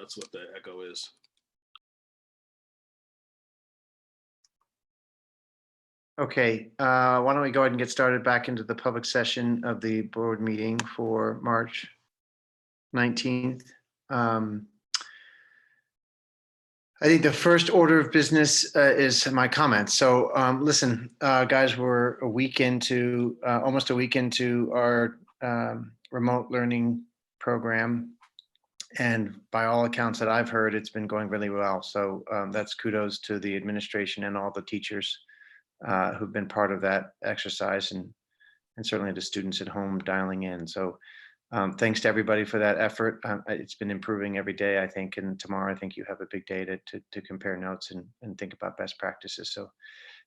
That's what the echo is. Okay, why don't we go ahead and get started back into the public session of the board meeting for March 19th. I think the first order of business is my comments. So listen, guys, we're a week into, almost a week into our remote learning program. And by all accounts that I've heard, it's been going really well. So that's kudos to the administration and all the teachers who've been part of that exercise, and certainly the students at home dialing in. So thanks to everybody for that effort. It's been improving every day, I think, and tomorrow I think you have a big day to compare notes and think about best practices. So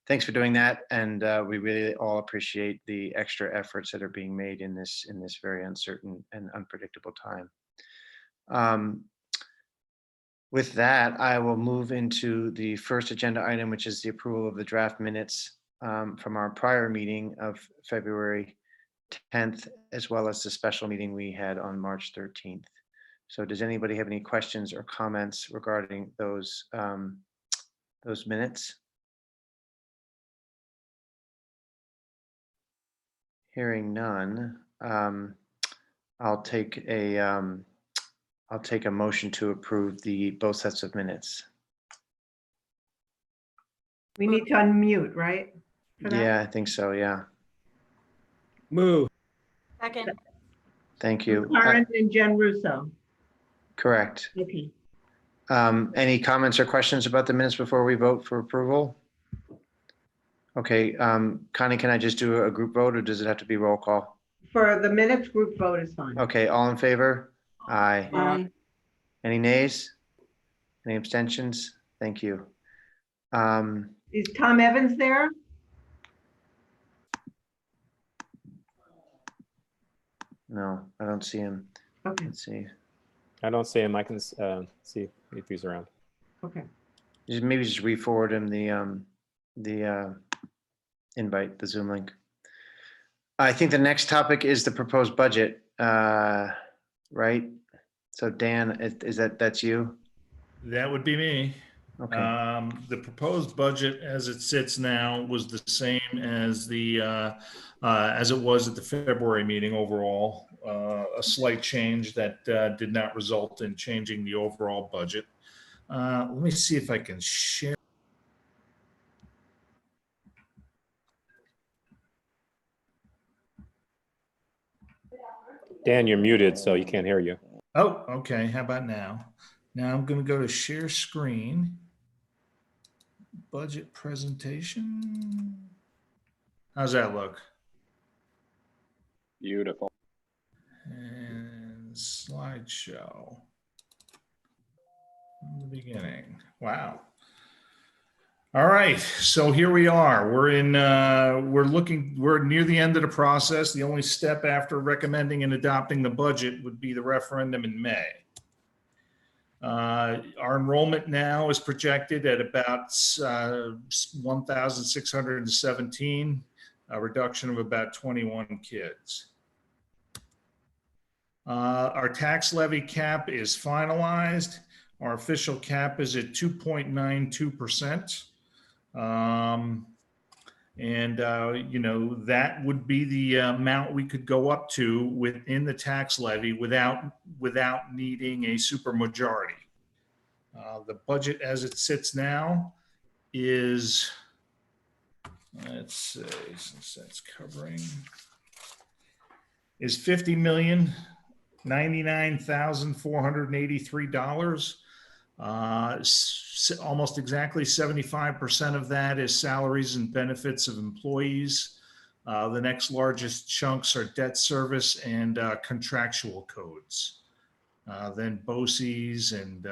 thanks for doing that, and we really all appreciate the extra efforts that are being made in this very uncertain and unpredictable time. With that, I will move into the first agenda item, which is the approval of the draft minutes from our prior meeting of February 10th, as well as the special meeting we had on March 13th. So does anybody have any questions or comments regarding those minutes? Hearing none, I'll take a motion to approve both sets of minutes. We need to unmute, right? Yeah, I think so. Yeah. Move. Second. Thank you. Karen and Jen Russo. Correct. Okay. Any comments or questions about the minutes before we vote for approval? Okay, Connie, can I just do a group vote, or does it have to be roll call? For the minutes, group vote is fine. Okay, all in favor? Aye. Aye. Any nays? Any abstentions? Thank you. Is Tom Evans there? No, I don't see him. Okay, Let's see. I don't see him. I can see if he's around. okay. Maybe just re-forward him the invite, the Zoom link. I think the next topic is the proposed budget, right? So Dan, that's you? That would be me. Okay. The proposed budget as it sits now was the same as as it was at the February meeting overall. A slight change that did not result in changing the overall budget. Let me see if I can share. Dan, you're muted, so you can't hear you. Oh, okay. How about now? Now I'm going to go to share screen. Budget presentation. How's that look? Beautiful. And slideshow. In the beginning. Wow. All right. So here we are. We're near the end of the process. The only step after recommending and adopting the budget would be the referendum in May. Our enrollment now is projected at about 1,617, a reduction of about 21 kids. Our tax levy cap is finalized. Our official cap is at 2.92%. That would be the amount we could go up to within the tax levy without needing a supermajority. The budget as it sits now is, let's see, since that's covering, is $50,099,483. Almost exactly 75% of that is salaries and benefits of employees. The next largest chunks are debt service and contractual codes. Then BOCES and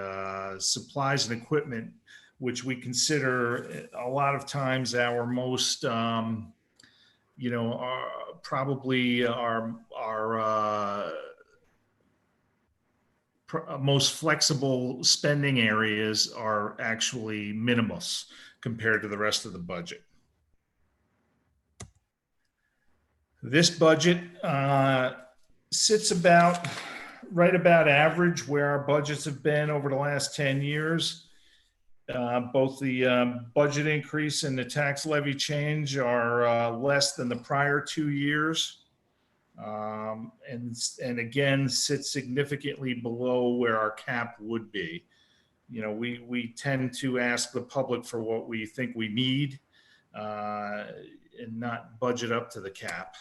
supplies and equipment, which we consider a lot of times our most, probably our most flexible spending areas are actually minimus compared to the rest of the budget. This budget sits about right about average where our budgets have been over the last 10 years. Both the budget increase and the tax levy change are less than the prior 2 years. And again, sit significantly below where our cap would be. You know, we tend to ask the public for what we think we need and not budget up to the cap.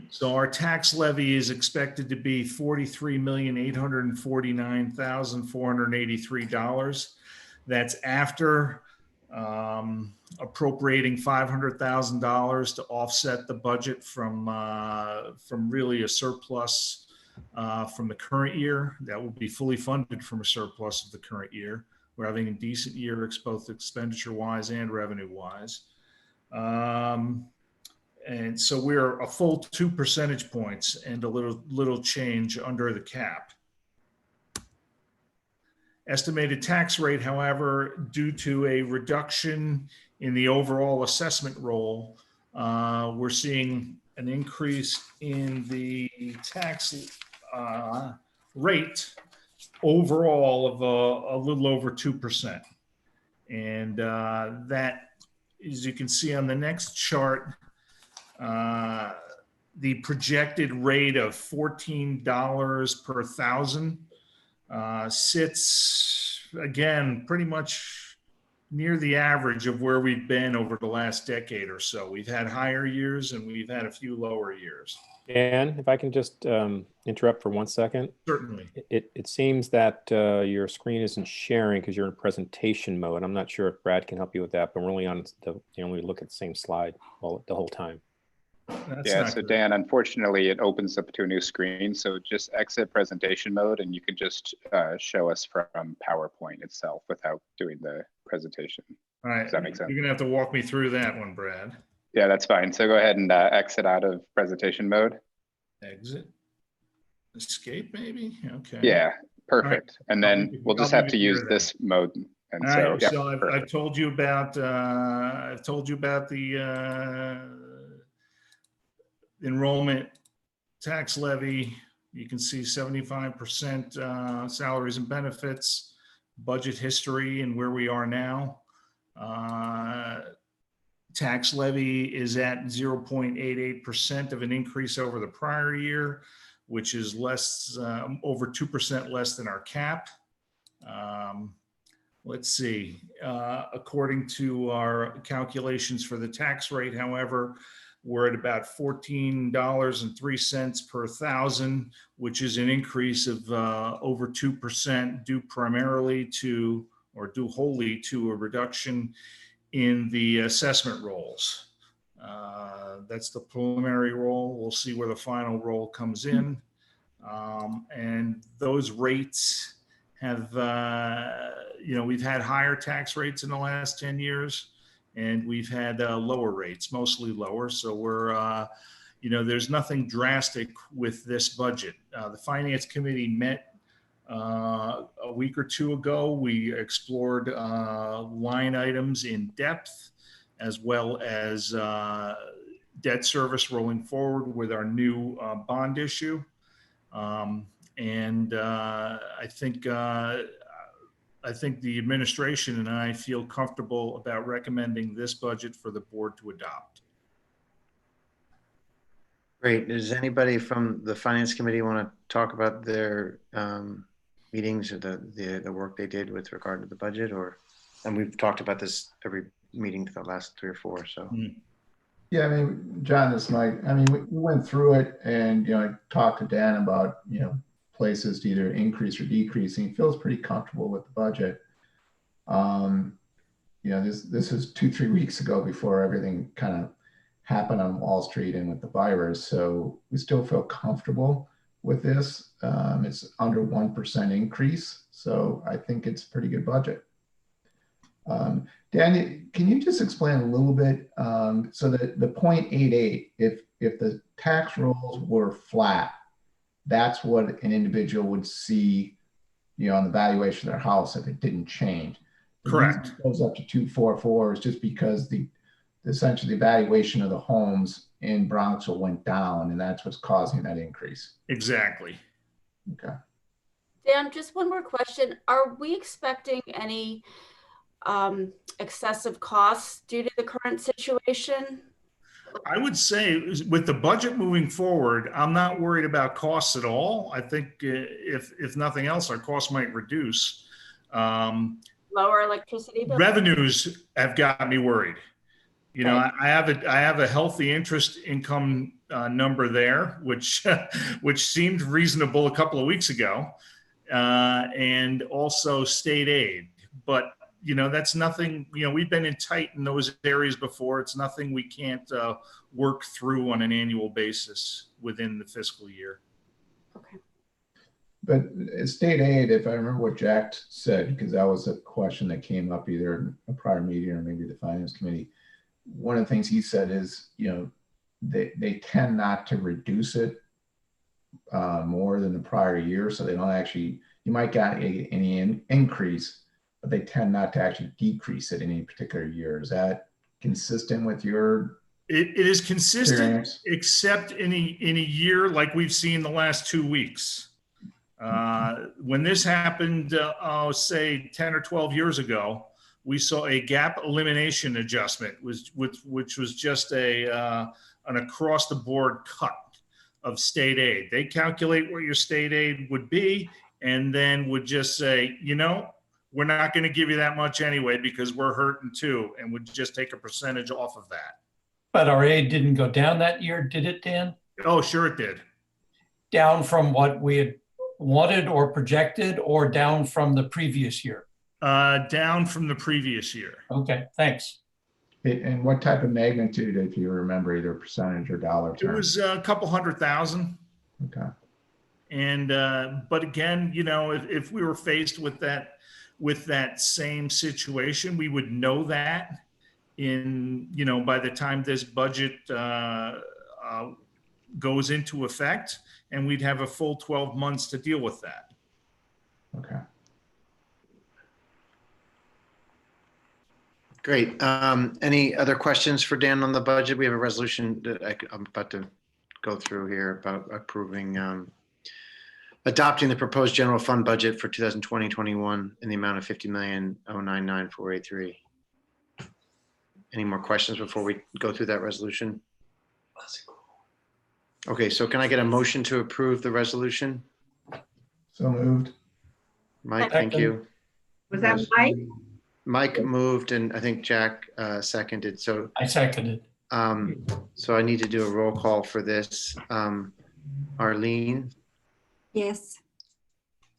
So our tax levy is expected to be $43,849,483. That's after appropriating $500,000 to offset the budget from really a surplus from the current year. That will be fully funded from a surplus of the current year. We're having a decent year, both expenditure-wise and revenue-wise. And so we're a full 2 percentage points and a little change under the cap. Estimated tax rate, however, due to a reduction in the overall assessment roll, we're seeing an increase in the tax rate overall of a little over 2%. And that, as you can see on the next chart, the projected rate of $14 per thousand sits, again, pretty much near the average of where we've been over the last decade or so. We've had higher years and we've had a few lower years. Dan, if I can just interrupt for 1 second. Certainly. It seems that your screen isn't sharing because you're in presentation mode. I'm not sure if Brad can help you with that, but we're only on we look at the same slide the whole time. Yeah, so Dan, unfortunately, it opens up to a new screen. So just exit presentation mode and you can just show us from PowerPoint itself without doing the presentation. All right. Does that make sense? You're going to have to walk me through that one, Brad. Yeah, that's fine. So go ahead and exit out of presentation mode. Exit. Escape, maybe? Okay. Yeah, perfect. And then we'll just have to use that. this mode. And All so, right, yeah, so I've told you about the enrollment tax levy. You can see 75% salaries and benefits, budget history, and where we are now. Tax levy is at 0.88% of an increase over the prior year, which is less, over 2% less than our cap. Let's see, according to our calculations for the tax rate, however, we're at about $14.03 per thousand, which is an increase of over 2% due primarily to, or due wholly to, a reduction in the assessment rolls. That's the preliminary roll. We'll see where the final roll comes in. And those rates have, we've had higher tax rates in the last 10 years. And we've had lower rates, mostly lower. So we're, there's nothing drastic with this budget. The Finance Committee met a week or two ago. We explored line items in depth, as well as debt service rolling forward with our new bond issue. I think the administration and I feel comfortable about recommending this budget for the board to adopt. Great. Does anybody from the Finance Committee want to talk about their meetings or the work they did with regard to the budget? And we've talked about this every meeting for the last 3 or 4. So. Yeah, I mean, John, this is Mike. I mean, we went through it, and I talked to Dan about places to either increase or decrease, and he feels pretty comfortable with the budget. This is 2-3 weeks ago before everything kind of happened on Wall Street and with the virus. So we still feel comfortable with this. It's under 1% increase. So I think it's a pretty good budget. Dan, can you just explain a little bit? So that the 0.88, if the tax rolls were flat, that's what an individual would see, on the valuation of their house if it didn't change. Correct. It goes up to 244 is just because essentially the valuation of the homes in Bronxville went down, and that's what's causing that increase. Exactly. Okay. Dan, just one more question. Are we expecting any excessive costs due to the current situation? I would say with the budget moving forward, I'm not worried about costs at all. I think if nothing else, our costs might reduce. Lower electricity bill? Revenues have got me worried. You know, Okay. I have a healthy interest income number there, which which seemed reasonable a couple of weeks ago, and also state aid. But you know, that's nothing. You know, we've been in tight in those areas before. It's nothing we can't work through on an annual basis within the fiscal year. Okay. But state aid, if I remember what Jack said, because that was a question that came up either in a prior meeting or maybe the finance committee. One of the things he said is, you know, they tend not to reduce it more than the prior year. So they don't actually, you might get any increase, but they tend not to actually decrease it in any particular year. Is that consistent with your It is consistent, experience? except in a year like we've seen the last 2 weeks. When this happened, say 10 or 12 years ago, we saw a gap elimination adjustment, which was just an across the board cut of state aid. They calculate what your state aid would be and then would just say, you know, we're not going to give you that much anyway because we're hurting too, and would just take a percentage off of that. But our aid didn't go down that year, did it, Dan? Oh, sure it did. Down from what we had wanted or projected, or down from the previous year? Down from the previous year. Okay, thanks. And what type of magnitude, if you remember, either percentage or dollar It terms? was a couple 100,000. Okay. And but again, you know, if we were faced with that same situation, we would know that in, you know, by the time this budget goes into effect, and we'd have a full 12 months to deal with that. Okay. Great. Any other questions for Dan on the budget? We have a resolution that I'm about to go through here about approving, adopting the proposed general fund budget for 2020-21 in the amount of $50,099,483. Any more questions before we go through that resolution? Okay, so can I get a motion to approve the resolution? So moved. Mike, thank you. Was that Mike? Mike moved and I think Jack seconded. So I seconded. so I need to do a roll call for this. Arlene, Yes.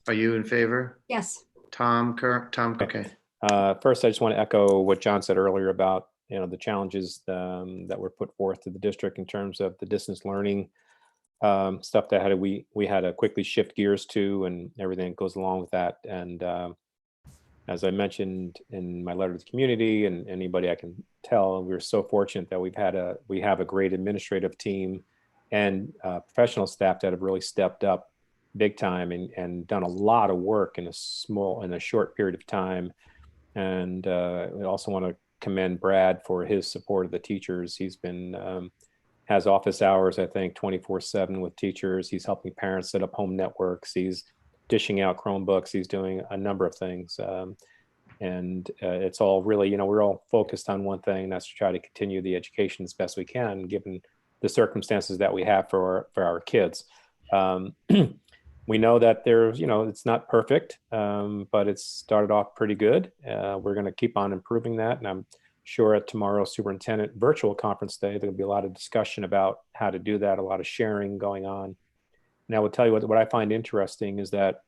are you in favor? Yes. Tom, okay. First, I just want to echo what John said earlier about, you know, the challenges that were put forth to the district in terms of the distance learning stuff that we had to quickly shift gears to, and everything that goes along with that. And as I mentioned in my letter to the community and anybody I can tell, we're so fortunate that we have a great administrative team and professional staff that have really stepped up big time and done a lot of work in a short period of time. And we also want to commend Brad for his support of the teachers. He's been has office hours, I think, 24/7 with teachers. He's helping parents set up home networks. He's dishing out Chromebooks. He's doing a number of things. And it's all really, you know, we're all focused on one thing, that's to try to continue the education as best we can, given the circumstances that we have for our kids. We know that there's, you know, it's not perfect, but it's started off pretty good. We're going to keep on improving that. And I'm sure at tomorrow's superintendent virtual conference day, there'll be a lot of discussion about how to do that, a lot of sharing going on. And I will tell you what I find interesting is that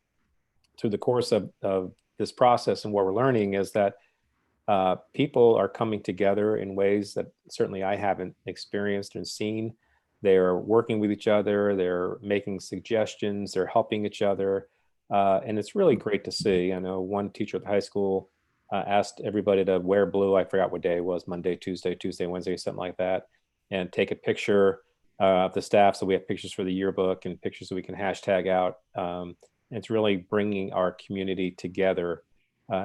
through the course of this process and what we're learning is that people are coming together in ways that certainly I haven't experienced and seen. They're working with each other, they're making suggestions, they're helping each other. And it's really great to see. I know one teacher at the high school asked everybody to wear blue. I forgot what day it was, Monday, Tuesday, Wednesday, something like that, and take a picture of the staff. So we have pictures for the yearbook and pictures that we can hashtag out. It's really bringing our community together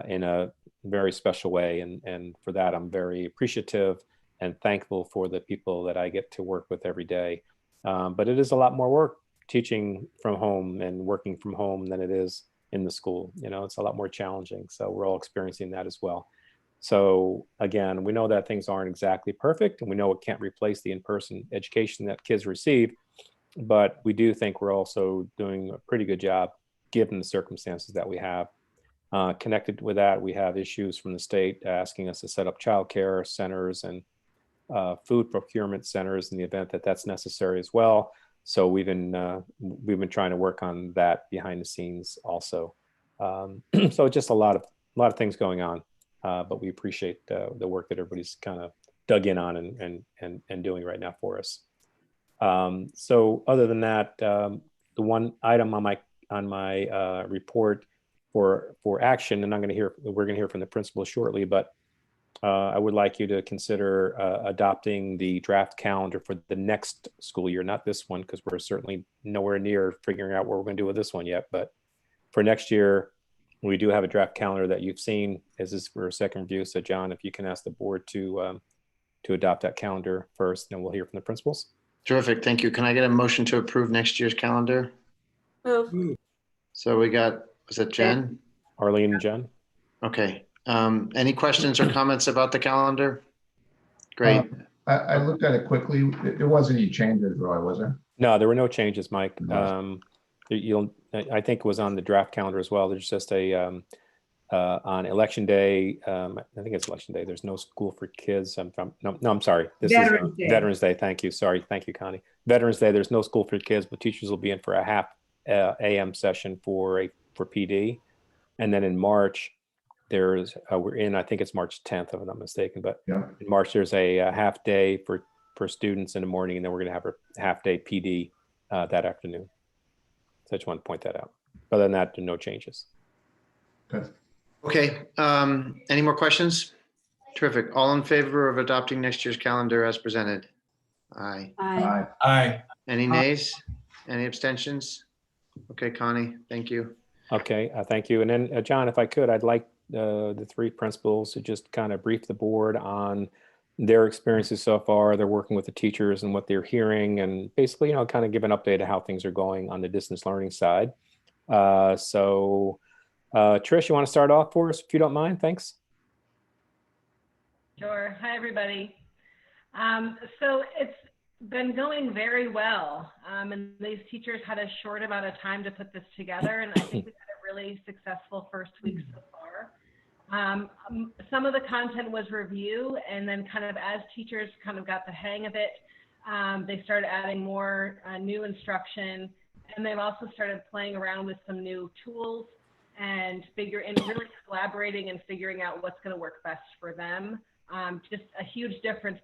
in a very special way. And for that, I'm very appreciative and thankful for the people that I get to work with every day. But it is a lot more work teaching from home and working from home than it is in the school. You know, it's a lot more challenging. So we're all experiencing that as well. So again, we know that things aren't exactly perfect, and we know it can't replace the in-person education that kids receive, but we do think we're also doing a pretty good job given the circumstances that we have. Connected with that, we have issues from the state asking us to set up childcare centers and food procurement centers in the event that that's necessary as well. So we've been trying to work on that behind the scenes also. So just a lot of things going on, but we appreciate the work that everybody's kind of dug in on and doing right now for us. So other than that, the one item on my report for action, and we're going to hear from the principal shortly, but I would like you to consider adopting the draft calendar for the next school year, not this one, because we're certainly nowhere near figuring out what we're going to do with this one yet. But for next year, we do have a draft calendar that you've seen. This is for a second review. So John, if you can ask the board to adopt that calendar first, then we'll hear from the principals. Terrific. Thank you. Can I get a motion to approve next year's calendar? Move. So we got, was it Jen? Arlene and Jen? Okay. Any questions or comments about the calendar? Great. I looked at it quickly. There wasn't any changes, Roy, was there? No, there were no changes, Mike. Nice. I think it was on the draft calendar as well. There's just on election day. I think it's election day. There's no school for kids. No, I'm sorry. This Veterans is Day. Veterans Day. Thank you. Sorry. Thank you, Connie. Veterans Day. There's no school for kids, but teachers will be in for a half AM session for PD, and then in March there's we're in. I think it's March 10th, if I'm not mistaken. But Yeah. in March there's a half day for students in the morning, and then we're going to have a half day PD that afternoon. So I just want to point that out. Other than that, no changes. Good. Okay. Any more questions? Terrific. All in favor of adopting next year's calendar as presented? Aye. Aye. Aye. Any nays? Any abstentions? Okay, Connie, thank you. Okay, thank you. And then John, if I could, I'd like the three principals to just kind of brief the board on their experiences so far. They're working with the teachers and what they're hearing, and basically, kind of give an update of how things are going on the distance learning side. So Trish, you want to start off for us, if you don't mind? Thanks. Sure. Hi, everybody. So it's been going very well. And these teachers had a short amount of time to put this together. And I think we've had a really successful first week so far. Some of the content was review, and then kind of as teachers kind of got the hang of it, they started adding more new instruction. And they've also started playing around with some new tools and really collaborating and figuring out what's going to work best for them. Just a huge difference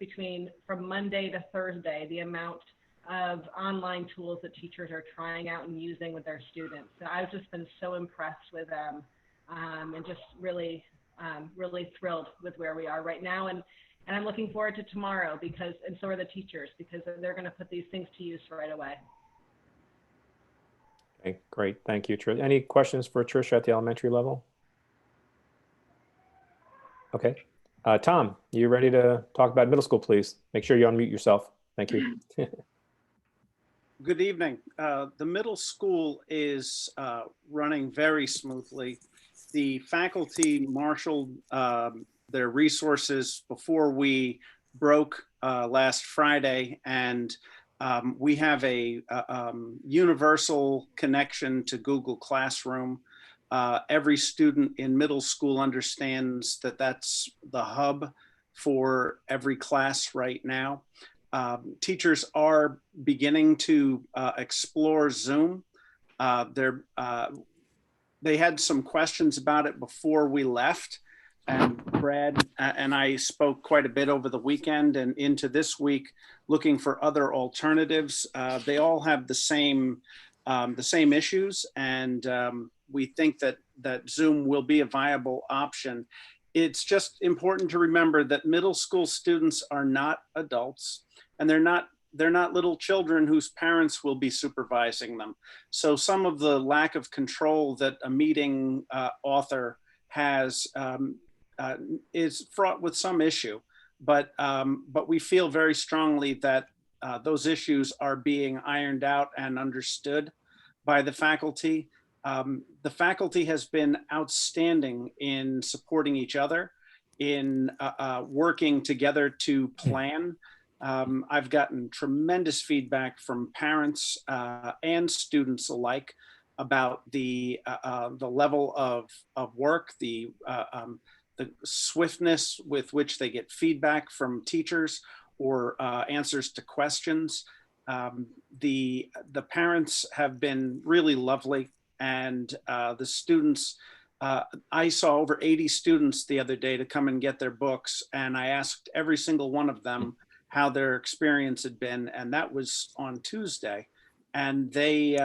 from Monday to Thursday, the amount of online tools that teachers are trying out and using with their students. So I've just been so impressed with them, and just really thrilled with where we are right now. And I'm looking forward to tomorrow, and so are the teachers, because they're going to put these things to use right away. Okay, great. Thank you, Trish. Any questions for Tricia at the elementary level? Okay. Tom, you ready to talk about middle school, please? Make sure you unmute yourself. Thank you. Good evening. The middle school is running very smoothly. The faculty marshaled their resources before we broke last Friday, and we have a universal connection to Google Classroom. Every student in middle school understands that that's the hub for every class right now. Teachers are beginning to explore Zoom. They had some questions about it before we left, and Brad and I spoke quite a bit over the weekend and into this week, looking for other alternatives. They all have the same issues, and we think that Zoom will be a viable option. It's just important to remember that middle school students are not adults, and they're not little children whose parents will be supervising them. So some of the lack of control that a meeting author has is fraught with some issue. but we feel very strongly that those issues are being ironed out and understood by the faculty. The faculty has been outstanding in supporting each other, in working together to plan. I've gotten tremendous feedback from parents and students alike about the level of work, the swiftness with which they get feedback from teachers or answers to questions. The parents have been really lovely, and the students, I saw over 80 students the other day to come and get their books, and I asked every single one of them how their experience had been, and that was on Tuesday, and they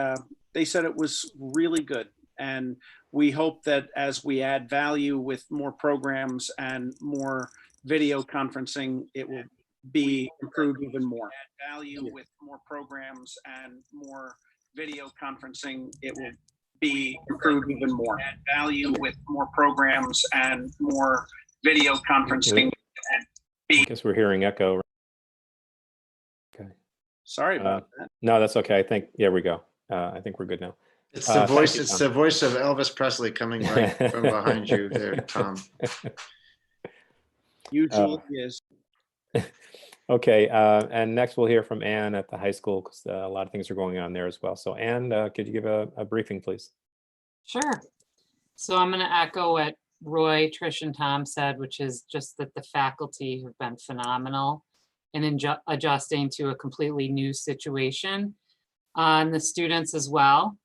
said it was really good. And we hope that as we add value with more programs and more video conferencing, it will be improved even more. Add value with more programs and more video conferencing, it will be improved even more. Add value with more programs and more video conferencing. I guess we're hearing echo. Okay. Sorry about that. No, that's okay. I think, yeah, we go. I think we're good now. It's the voice. It's the voice of Elvis Presley coming right from behind you there, Tom. Usually is. Okay, and next we'll hear from Anne at the high school, because a lot of things are going on there as well. So Anne, could you give a briefing, please? Sure. So I'm going to echo what Roy, Trish, and Tom said, which is just that the faculty have been phenomenal in adjusting to a completely new situation, and the students as well.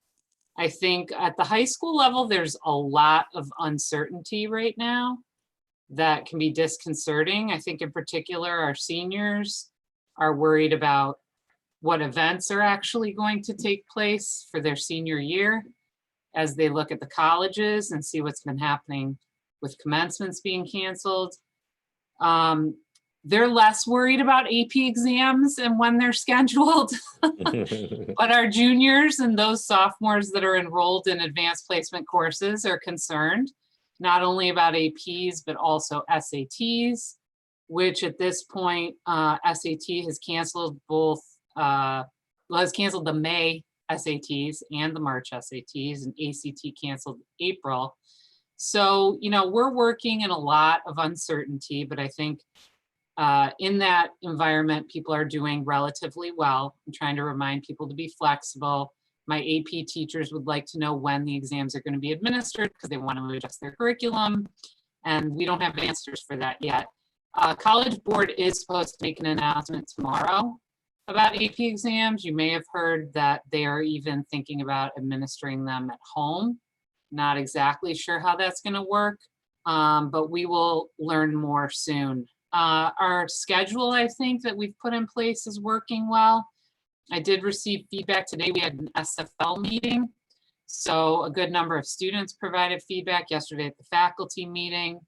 I think at the high school level, there's a lot of uncertainty right now that can be disconcerting. I think in particular, our seniors are worried about what events are actually going to take place for their senior year as they look at the colleges and see what's been happening with commencements being canceled. They're less worried about AP exams and when they're scheduled, but our juniors and those sophomores that are enrolled in advanced placement courses are concerned, not only about APs, but also SATs, which at this point, SAT has canceled both, has canceled the May SATs and the March SATs, and ACT canceled April. So, you know, we're working in a lot of uncertainty, but I think in that environment, people are doing relatively well. I'm trying to remind people to be flexible. My AP teachers would like to know when the exams are going to be administered because they want to adjust their curriculum, and we don't have answers for that yet. College Board is supposed to make an announcement tomorrow about AP exams. You may have heard that they are even thinking about administering them at home. Not exactly sure how that's going to work, but we will learn more soon. Our schedule, I think, that we've put in place is working well. I did receive feedback today. We had an SFL meeting, so a good number of students provided feedback. Yesterday at the faculty meeting,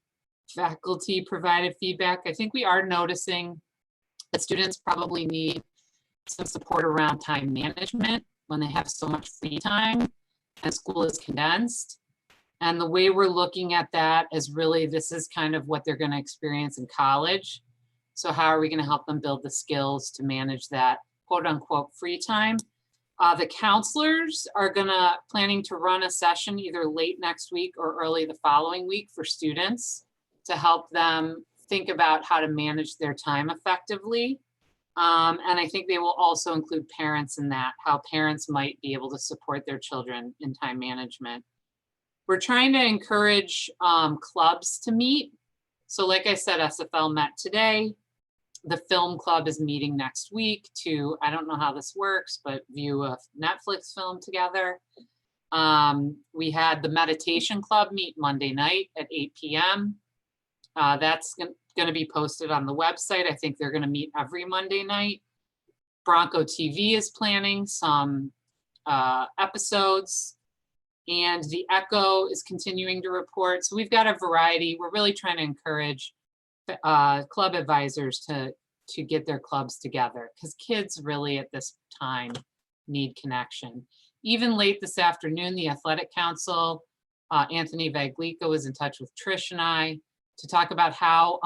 faculty provided feedback. I think we are noticing that students probably need some support around time management when they have so much free time and school is condensed. And the way we're looking at that is really, this is kind of what they're going to experience in college. So how are we going to help them build the skills to manage that quote unquote free time? The counselors are planning to run a session either late next week or early the following week for students to help them think about how to manage their time effectively. And I think they will also include parents in that, how parents might be able to support their children in time management. We're trying to encourage clubs to meet. So like I said, SFL met today. The film club is meeting next week to, I don't know how this works, but view a Netflix film together. We had the meditation club meet Monday night at 8 p.m. That's going to be posted on the website. I think they're going to meet every Monday night. Bronco TV is planning some episodes, and the Echo is continuing to report. So we've got a variety. We're really trying to encourage club advisors to get their clubs together, because kids really at this time need connection. Even late this afternoon, the Athletic Council, Anthony Vaglico was in touch with Trish and I. to talk about how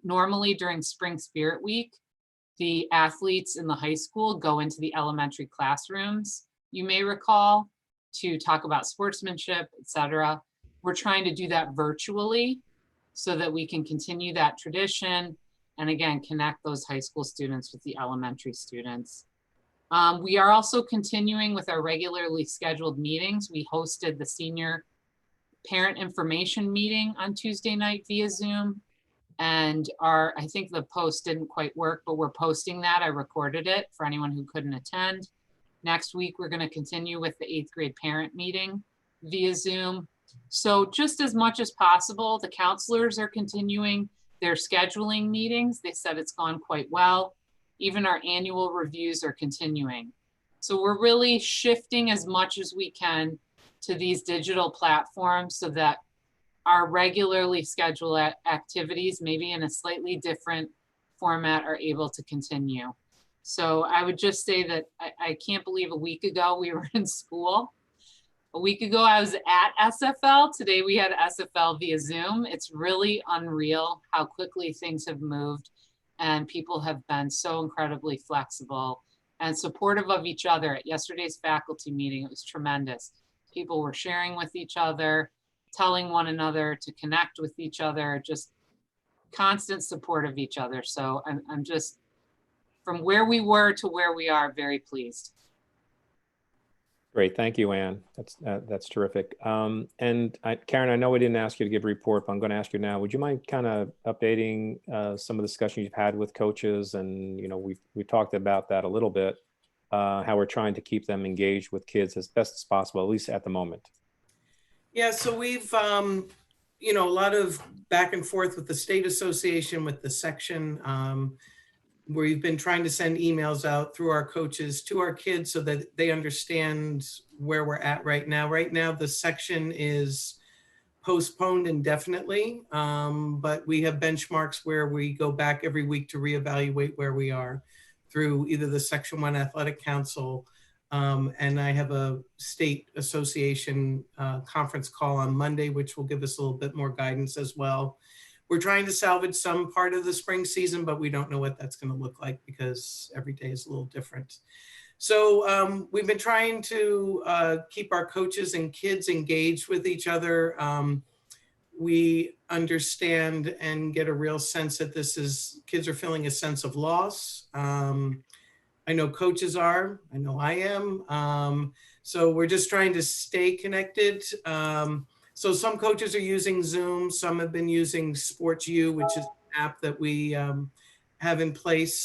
normally during Spring Spirit Week, the athletes in the high school go into the elementary classrooms, you may recall, to talk about sportsmanship, etc. We're trying to do that virtually so that we can continue that tradition and again, connect those high school students with the elementary students. We are also continuing with our regularly scheduled meetings. We hosted the senior parent information meeting on Tuesday night via Zoom. And I think the post didn't quite work, but we're posting that. I recorded it for anyone who couldn't attend. Next week, we're going to continue with the 8th grade parent meeting via Zoom. So just as much as possible, the counselors are continuing their scheduling meetings. They said it's gone quite well. Even our annual reviews are continuing. So we're really shifting as much as we can to these digital platforms so that our regularly scheduled activities, maybe in a slightly different format, are able to continue. So I would just say that I can't believe a week ago we were in school. A week ago I was at SFL. Today we had SFL via Zoom. It's really unreal how quickly things have moved, and people have been so incredibly flexible and supportive of each other. At yesterday's faculty meeting, it was tremendous. People were sharing with each other, telling one another to connect with each other, just constant support of each other. So I'm just, from where we were to where we are, very pleased. Great, thank you, Anne. That's terrific. And Karen, I know we didn't ask you to give a report, but I'm going to ask you now. Would you mind kind of updating some of the discussions you've had with coaches? And we talked about that a little bit, how we're trying to keep them engaged with kids as best as possible, at least at the moment. Yeah, so we've a lot of back and forth with the state association, with the section. We've been trying to send emails out through our coaches to our kids so that they understand where we're at right now. Right now, the section is postponed indefinitely, but we have benchmarks where we go back every week to reevaluate where we are through either the Section 1 Athletic Council, and I have a state association conference call on Monday, which will give us a little bit more guidance as well. We're trying to salvage some part of the spring season, but we don't know what that's going to look like because every day is a little different. So we've been trying to keep our coaches and kids engaged with each other. We understand and get a real sense that kids are feeling a sense of loss. I know coaches are, I know I am. So we're just trying to stay connected. So some coaches are using Zoom, some have been using SportsU, which is an app that we have in place.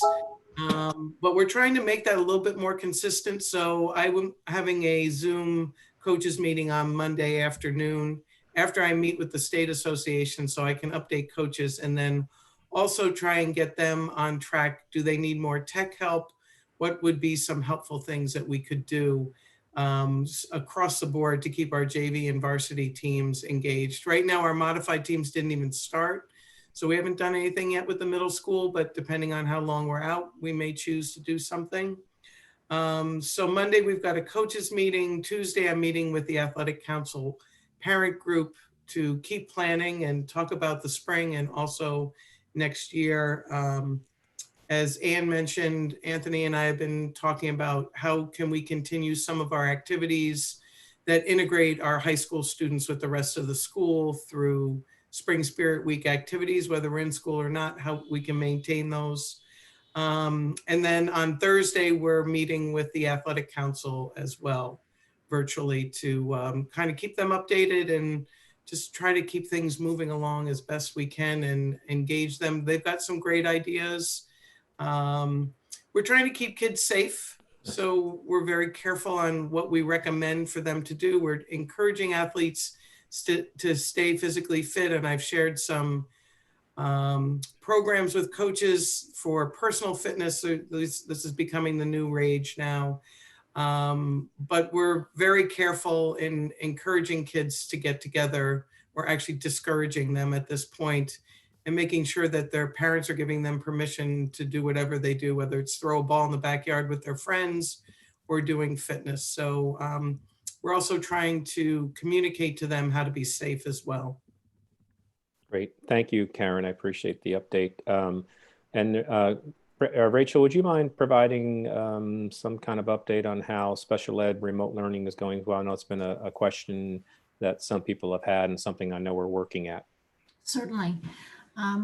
But we're trying to make that a little bit more consistent. So I'm having a Zoom coaches meeting on Monday afternoon after I meet with the state association so I can update coaches and then also try and get them on track. Do they need more tech help? What would be some helpful things that we could do across the board to keep our JV and varsity teams engaged? Right now, our modified teams didn't even start. So we haven't done anything yet with the middle school, but depending on how long we're out, we may choose to do something. So Monday, we've got a coaches meeting. Tuesday, I'm meeting with the athletic council parent group to keep planning and talk about the spring and also next year. As Anne mentioned, Anthony and I have been talking about how can we continue some of our activities that integrate our high school students with the rest of the school through Spring Spirit Week activities, whether we're in school or not, how we can maintain those. And then on Thursday, we're meeting with the athletic council as well, virtually, to kind of keep them updated and just try to keep things moving along as best we can and engage them. They've got some great ideas. We're trying to keep kids safe. So we're very careful on what we recommend for them to do. We're encouraging athletes to stay physically fit. And I've shared some programs with coaches for personal fitness. So this is becoming the new rage now. But we're very careful in encouraging kids to get together. We're actually discouraging them at this point and making sure that their parents are giving them permission to do whatever they do, whether it's throw a ball in the backyard with their friends or doing fitness. So we're also trying to communicate to them how to be safe as well. Great. Thank you, Karen. I appreciate the update. Rachel, would you mind providing some kind of update on how special ed remote learning is going? Well, I know it's been a question that some people have had and something I know we're working at. Certainly.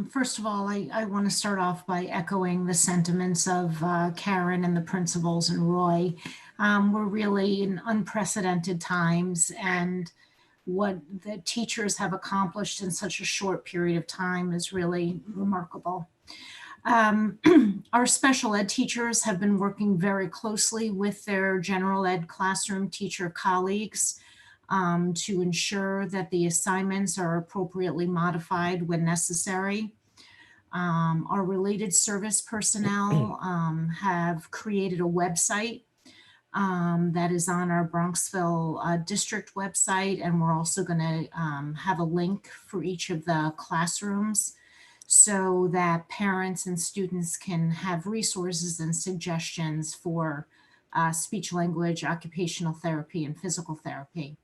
First of all, I want to start off by echoing the sentiments of Karen and the principals and Roy. We're really in unprecedented times, and what the teachers have accomplished in such a short period of time is really remarkable. Our special ed teachers have been working very closely with their general ed classroom teacher colleagues to ensure that the assignments are appropriately modified when necessary. Our related service personnel have created a website that is on our Bronxville district website, and we're also going to have a link for each of the classrooms so that parents and students can have resources and suggestions for speech language, occupational therapy, and physical therapy.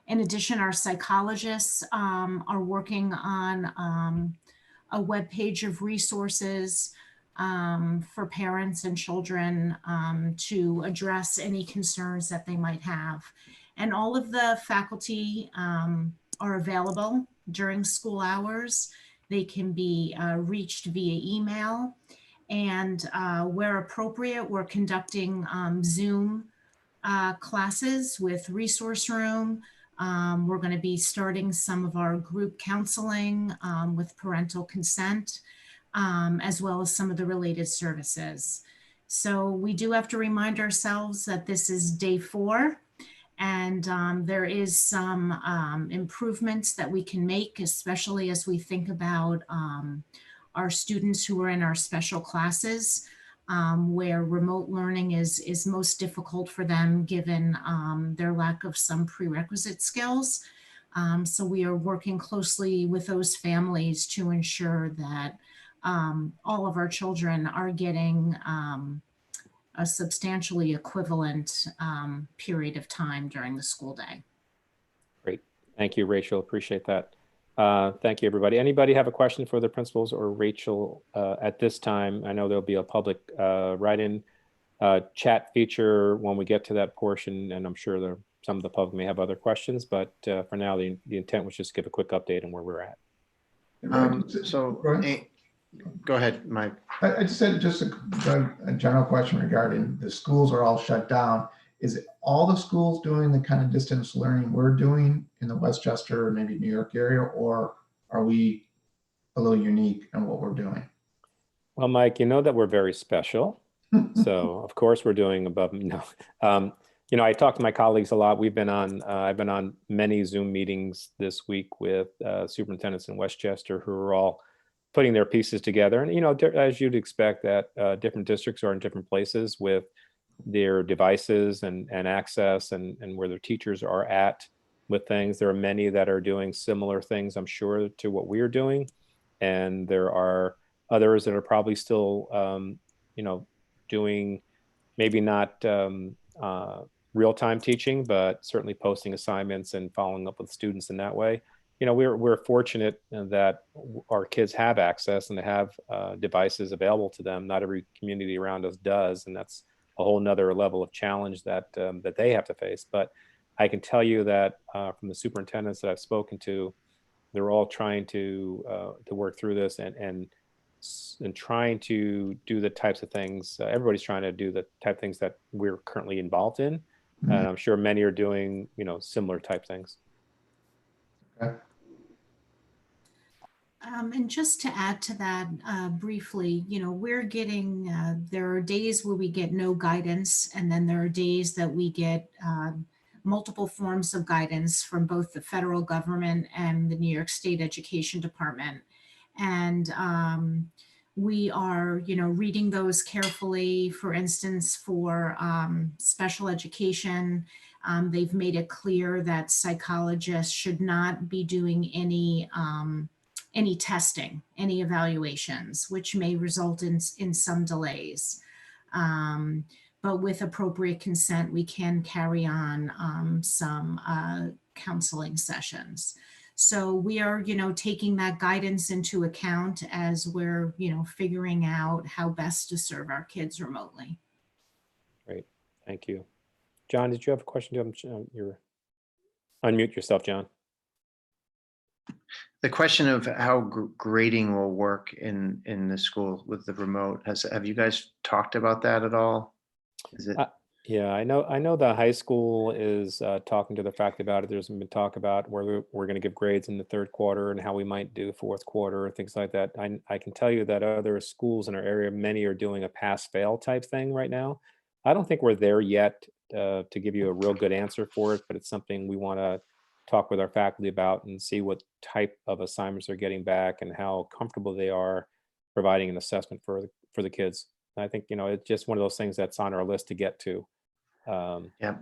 In addition, our psychologists are working on a webpage of resources for parents and children to address any concerns that they might have. And all of the faculty are available during school hours. They can be reached via email, and where appropriate, we're conducting Zoom classes with Resource Room. We're going to be starting some of our group counseling with parental consent, as well as some of the related services. So we do have to remind ourselves that this is day 4, and there is some improvements that we can make, especially as we think about our students who are in our special classes, where remote learning is most difficult for them given their lack of some prerequisite skills. So we are working closely with those families to ensure that all of our children are getting a substantially equivalent period of time during the school day. Great. Thank you, Rachel. Appreciate that. Thank you, everybody. Anybody have a question for the principals or Rachel at this time? I know there'll be a public write-in chat feature when we get to that portion, and I'm sure some of the public may have other questions, but for now, the intent was just to give a quick update on where we're at. Go ahead, Mike. I just said just a general question regarding the schools are all shut down. Is it all the schools doing the kind of distance learning we're doing in the Westchester or maybe New York area, or are we a little unique in what we're doing? Well, Mike, you know that we're very special. So of course we're doing above. No, you know, I talk to my colleagues a lot. We've been on, I've been on many Zoom meetings this week with superintendents in Westchester who are all putting their pieces together. And, you know, as you'd expect that different districts are in different places with their devices and access and where their teachers are at with things. There are many that are doing similar things, I'm sure, to what we're doing. And there are others that are probably still, you know, doing maybe not real-time teaching, but certainly posting assignments and following up with students in that way. You know, we're fortunate that our kids have access and they have devices available to them. Not every community around us does, and that's a whole nother level of challenge that that they have to face. But I can tell you that from the superintendents that I've spoken to, they're all trying to work through this and trying to do the types of things. Everybody's trying to do the type of things that we're currently involved in, and I'm sure many are doing, you know, similar type things. Okay. And just to add to that briefly, you know, we're getting, there are days where we get no guidance, and then there are days that we get multiple forms of guidance from both the federal government and the New York State Education Department. And we are, you know, reading those carefully. For instance, for special education, they've made it clear that psychologists should not be doing any testing, any evaluations, which may result in some delays. But with appropriate consent, we can carry on some counseling sessions. So we are, taking that guidance into account as we're, figuring out how best to serve our kids remotely. Great, thank you. John, did you have a question? Unmute yourself, John. The question of how grading will work in the school with the remote, have you guys talked about that at all? Is it? Yeah, I know the high school is talking to the fact about it. There's been talk about where we're going to give grades in the third quarter and how we might do fourth quarter and things like that. I can tell you that other schools in our area, many are doing a pass-fail type thing right now. I don't think we're there yet to give you a real good answer for it, but it's something we want to talk with our faculty about and see what type of assignments they're getting back and how comfortable they are providing an assessment for the kids. And I think, it's just one of those things that's on our list to get to. Yeah,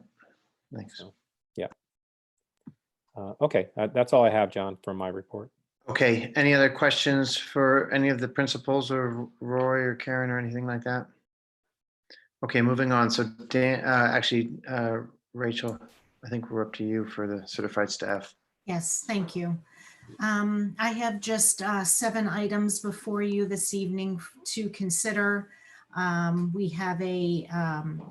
thanks. So, yeah. Okay, that's all I have, John, from my report. Okay, any other questions for any of the principals or Roy or Karen or anything like that? Okay, moving on. So Dan, Rachel, I think we're up to you for the certified staff. Yes, thank you. I have just 7 items before you this evening to consider. We have a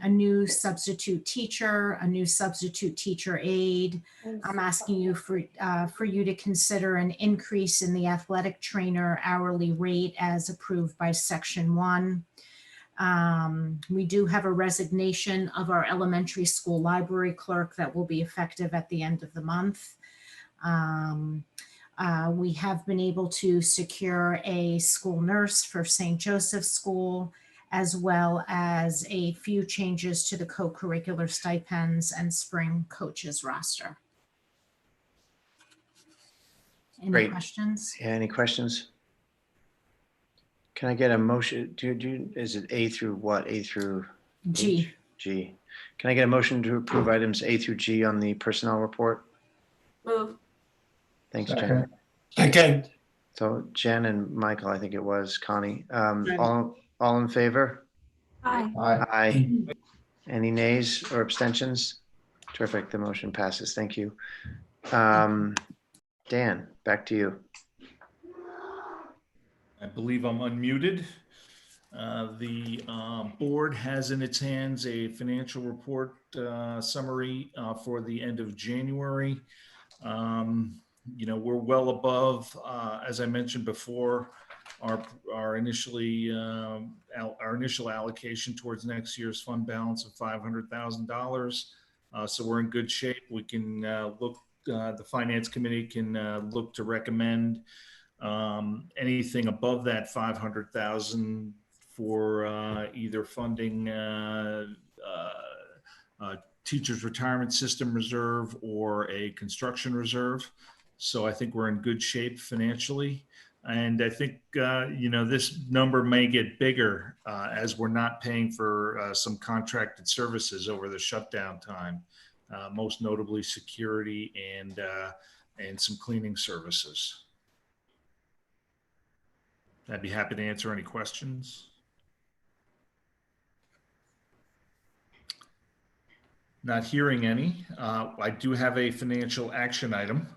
new substitute teacher, a new substitute teacher aide. I'm asking you for you to consider an increase in the athletic trainer hourly rate as approved by Section 1. We do have a resignation of our elementary school library clerk that will be effective at the end of the month. We have been able to secure a school nurse for St. Joseph's School, as well as a few changes to the co-curricular stipends and spring coaches roster. Any Great. questions? Yeah, any questions? Can I get a motion? Is it A through what? A through G. H? G. Can I get a motion to approve items A through G on the personnel report? Move. Thanks, Jen. Second. Second. So Jen and Michael, I think it was Connie. Right. All in favor? Aye. Aye. Aye. Any nays or abstentions? Terrific. The motion passes. Thank you. Dan, back to you. I believe I'm unmuted. The board has in its hands a financial report summary for the end of January. We're well above, as I mentioned before, our initial allocation towards next year's fund balance of $500,000. So we're in good shape. We can the finance committee can look to recommend anything above that 500,000 for either funding teachers retirement system reserve or a construction reserve. So I think we're in good shape financially. And I think, this number may get bigger as we're not paying for some contracted services over the shutdown time, most notably security and some cleaning services. I'd be happy to answer any questions. Not hearing any. I do have a financial action item,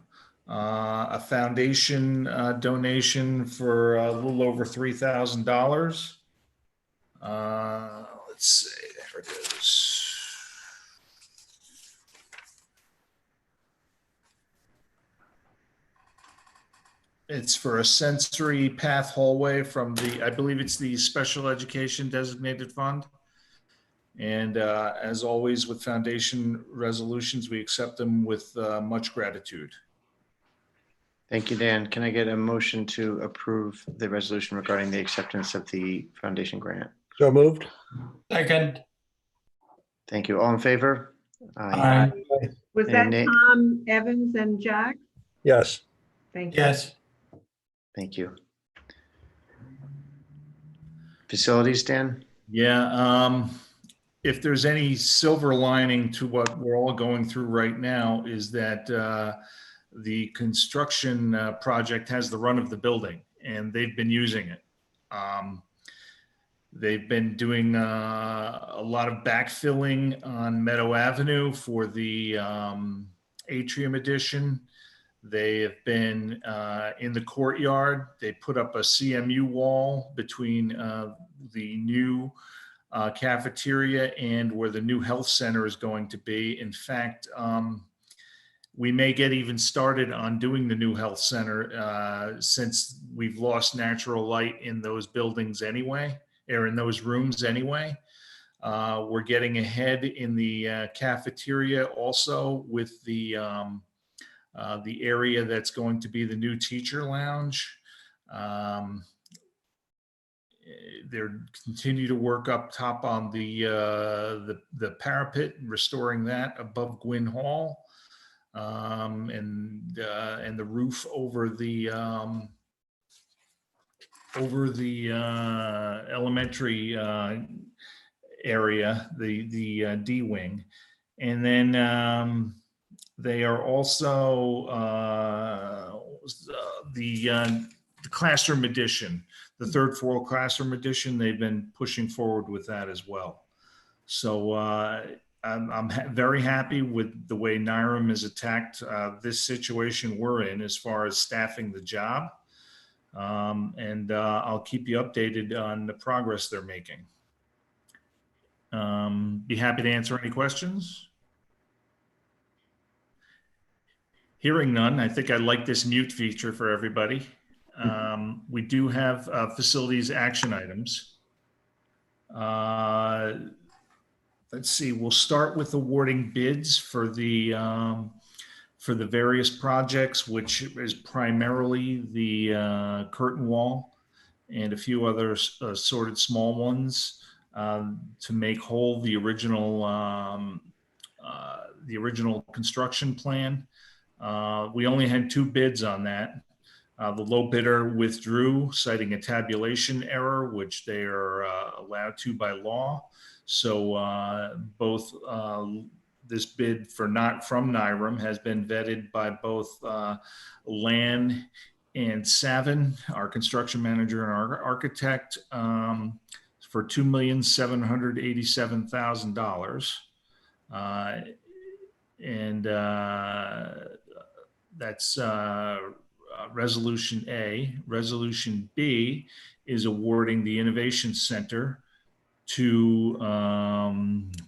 a foundation donation for a little over $3,000. Let's see, there it is. It's for a sensory path hallway from I believe it's the Special Education Designated Fund. And as always with foundation resolutions, we accept them with much gratitude. Thank you, Dan. Can I get a motion to approve the resolution regarding the acceptance of the foundation grant? So moved. Second. Thank you. All in favor? Aye. Was that Tom, Evans, and Jack? Yes. Thank you. Yes. Thank you. Facilities, Dan? Yeah. If there's any silver lining to what we're all going through right now is that the construction project has the run of the building and they've been using it. They've been doing a lot of backfilling on Meadow Avenue for the atrium addition. They have been in the courtyard. They put up a CMU wall between the new cafeteria and where the new health center is going to be. In fact, we may get even started on doing the new health center since we've lost natural light in those buildings anyway, or in those rooms anyway. We're getting ahead in the cafeteria also with the area that's going to be the new teacher lounge. They're continue to work up top on the parapet, restoring that above Gwynn Hall. And the roof over the elementary area, the D wing, and then they are also the classroom addition, the third floor classroom addition. They've been pushing forward with that as well. So I'm very happy with the way NYREM has attacked this situation we're in as far as staffing the job. And I'll keep you updated on the progress they're making. Be happy to answer any questions. Hearing none, I think I like this mute feature for everybody. We do have facilities action items. Let's see, we'll start with awarding bids for the various projects, which is primarily the curtain wall and a few other assorted small ones to make whole the original construction plan. We only had 2 bids on that. The low bidder withdrew, citing a tabulation error, which they are allowed to by law. So both this bid from NYREM has been vetted by both Lan and Savin, our construction manager and our architect, for $2,787,000. And that's Resolution A. Resolution B is awarding the Innovation Center to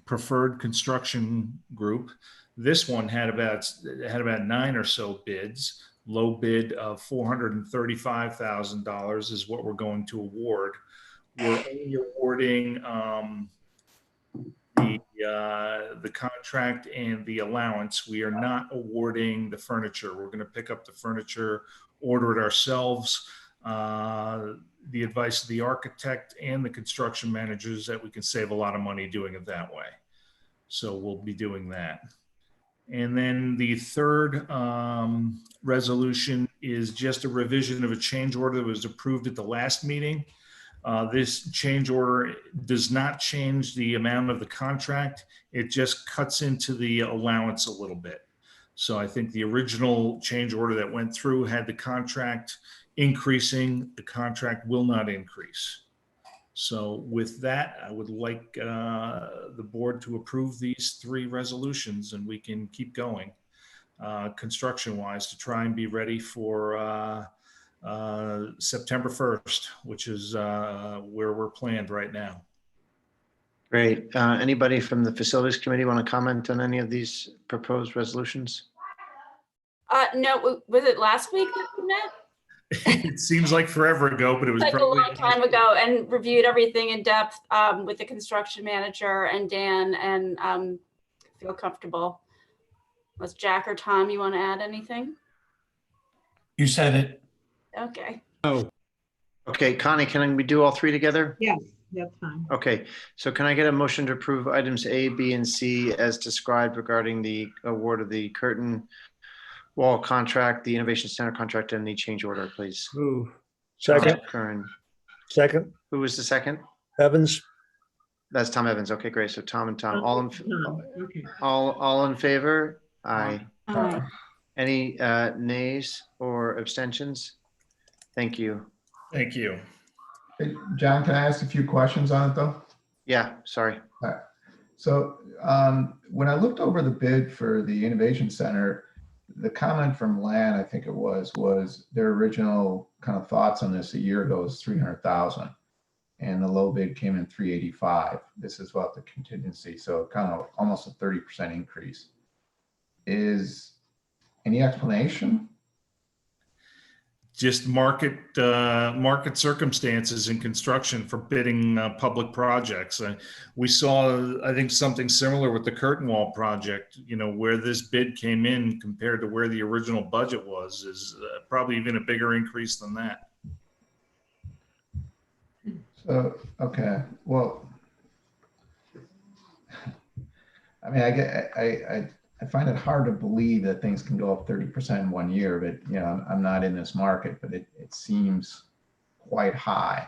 Preferred Construction Group. This one had about 9 or so bids. Low bid of $435,000 is what we're going to award. We're only awarding the contract and the allowance. We are not awarding the furniture. We're going to pick up the furniture, order it ourselves. The advice of the architect and the construction managers that we can save a lot of money doing it that way. So we'll be doing that. And then the third resolution is just a revision of a change order that was approved at the last meeting. This change order does not change the amount of the contract. It just cuts into the allowance a little bit. So I think the original change order that went through had the contract increasing. The contract will not increase. So with that, I would like the board to approve these 3 resolutions, and we can keep going construction-wise to try and be ready for September 1st, which is where we're planned right now. Great. Anybody from the Facilities Committee want to comment on any of these proposed resolutions? No, was it last week that we met? It seems like forever ago, but it was Like probably a long time ago, and reviewed everything in depth with the construction manager and Dan, and feel comfortable. Was Jack or Tom, you want to add anything? You said it. Okay. Oh. Okay, Connie, can we do all 3 together? Yes, that's fine. Okay, so can I get a motion to approve items A, B, and C as described regarding the award of the curtain wall contract, the Innovation Center contract, and the change order, please? Ooh. Second. Curran. Second. Who was the second? Evans. That's Tom Evans. Okay, great. So Tom and Tom, all in Okay. all in favor? Aye. Aye. Any nays or abstentions? Thank you. Thank you. Hey, John, can I ask a few questions on it though? Yeah, sorry. All right. So when I looked over the bid for the Innovation Center, the comment from Lan, I think it was their original kind of thoughts on this a year ago was 300,000. And the low bid came in 385. This is about the contingency. So kind of almost a 30% increase. Is any explanation? Just market circumstances in construction for bidding public projects. We saw, I think, something similar with the curtain wall project. You know, where this bid came in compared to where the original budget was is probably even a bigger increase than that. So, okay, well, I mean, I find it hard to believe that things can go up 30% in 1 year, but you know, I'm not in this market, but it seems quite high.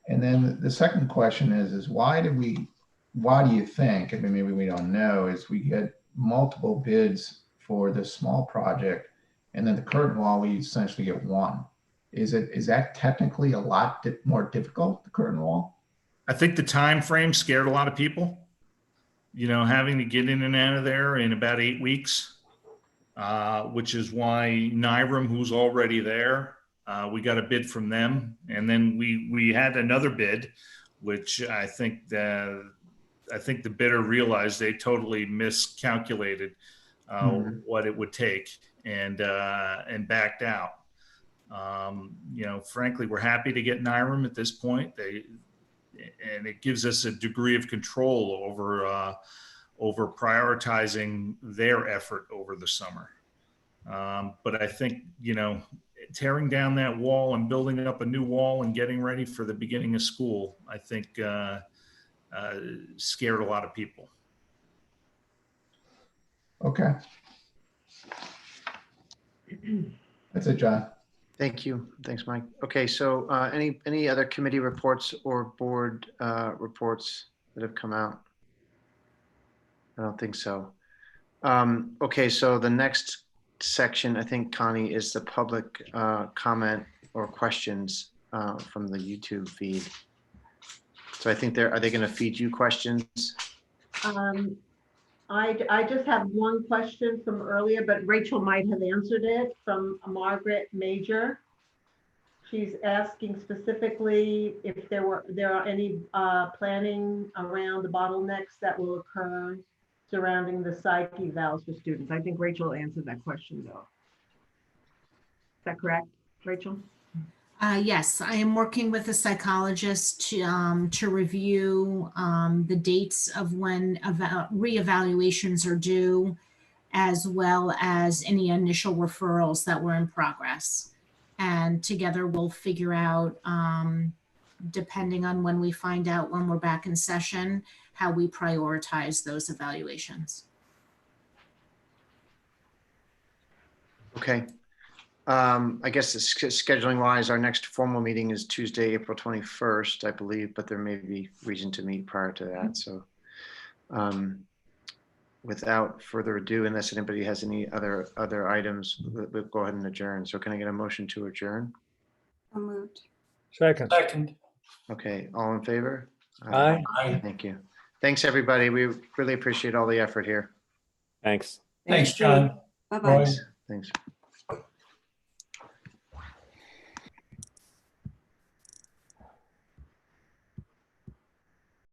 And then the second question is why do you think, I mean, maybe we don't know, is we get multiple bids for this small project and then the curtain wall, we essentially get one. Is that technically a lot more difficult, the curtain wall? I think the time frame scared a lot of people. You know, having to get in and out of there in about 8 weeks, which is why NIRM, who's already there, we got a bid from them, and then we had another bid, which I think the bidder realized they totally miscalculated what it would take and backed out. You know, frankly, we're happy to get NIRM at this point. And it gives us a degree of control over prioritizing their effort over the summer. But I think, you know, tearing down that wall and building up a new wall and getting ready for the beginning of school, I think scared a lot of people. Okay. That's it, John. Thank you. Thanks, Mike. Okay, so any other committee reports or board reports that have come out? I don't think so. Okay, so the next section, I think, Connie, is the public comment or questions from the YouTube feed. So I think are they going to feed you questions? I just have one question from earlier, but Rachel might have answered it, from Margaret Major. She's asking specifically if there are any planning around the bottlenecks that will occur surrounding the psych evals for students. I think Rachel answered that question though. Is that correct, Rachel? Yes, I am working with a psychologist to review the dates of when reevaluations are due, as well as any initial referrals that were in progress. And together we'll figure out, depending on when we find out when we're back in session, how we prioritize those evaluations. Okay. I guess scheduling wise, our next formal meeting is Tuesday, April 21st, I believe, but there may be reason to meet prior to that. So without further ado, unless anybody has any other items, we'll go ahead and adjourn. So can I get a motion to adjourn? So moved. Second. Okay, all in favor? Aye. Thank you. Thanks, everybody. We really appreciate all the effort here. Thanks. Thanks, John. Bye-bye. Thanks.